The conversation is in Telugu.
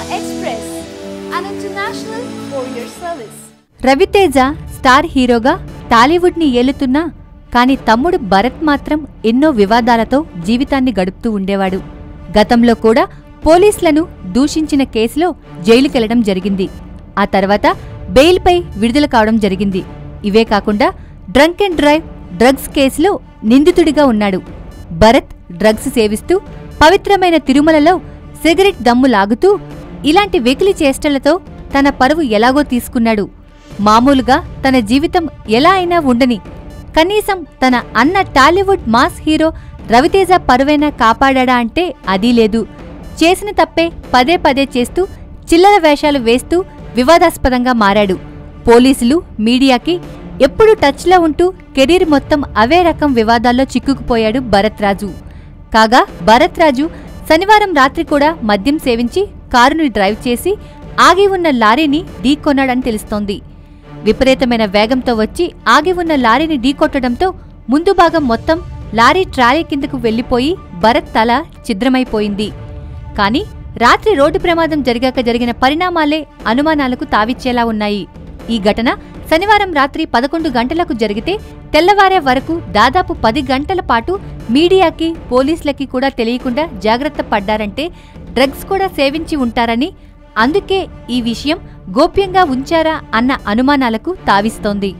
Express, an international courier service. Raviteja star హీరోగా టాలీవుడ్ ని ఏలుతున్నా కానీ తమ్ముడు భరత్ మాత్రం ఎన్నో వివాదాలతో జీవితాన్ని గడుపుతూ ఉండేవాడు. గతంలో కూడా పోలీసులను దూషించిన కేసులో జైలుకెళ్లడం జరిగింది. ఆ తర్వాత బెయిల్పై విడుదల కావడం జరిగింది. ఇవే కాకుండా డ్రంక్ అండ్ డ్రైవ్ డ్రగ్స్ కేసులో నిందితుడిగా ఉన్నాడు. భరత్ డ్రగ్స్ సేవిస్తూ పవిత్రమైన తిరుమలలో సిగరెట్ దమ్ము లాగుతూ ఇలాంటి వెకిలి చేష్టలతో తన పరువు ఎలాగో తీసుకున్నాడు. మామూలుగా తన జీవితం ఎలా అయినా ఉండని, కనీసం తన అన్న టాలీవుడ్ మాస్ హీరో రవితేజ పరువైనా కాపాడా అంటే అదీ లేదు. చేసిన తప్పే పదే పదే చేస్తూ చిల్లర వేషాలు వేస్తూ వివాదాస్పదంగా మారాడు. పోలీసులు, మీడియాకి ఎప్పుడూ టచ్లో ఉంటూ కెరీర్ మొత్తం అవే రకం వివాదాల్లో చిక్కుకుపోయాడు భరత్ రాజు. కాగా భరత్ రాజు శనివారం రాత్రి కూడా మద్యం సేవించి కారుని డ్రైవ్ చేసి ఆగి ఉన్న లారీని ఢీకొన్నాడని తెలుస్తోంది. విపరీతమైన వేగంతో వచ్చి ఆగి ఉన్న లారీని ఢీకొట్టడంతో ముందు భాగం మొత్తం లారీ ట్రాలీ కిందకు వెళ్లిపోయి భరత్ తల ఛిద్రమైపోయింది. కానీ రాత్రి రోడ్డు ప్రమాదం జరిగాక జరిగిన పరిణామాలే అనుమానాలకు తావిచ్చేలా ఉన్నాయి. ఈ ఘటన శనివారం రాత్రి 11 గంటలకు జరిగితే తెల్లవారే వరకు దాదాపు 10 గంటల పాటు మీడియాకి, పోలీసులకి కూడా తెలియకుండా జాగ్రత్త పడ్డారంటే డ్రగ్స్ కూడా సేవించి ఉంటారని, అందుకే ఈ విషయం గోప్యంగా ఉంచారా అన్న అనుమానాలకు తావిస్తోంది.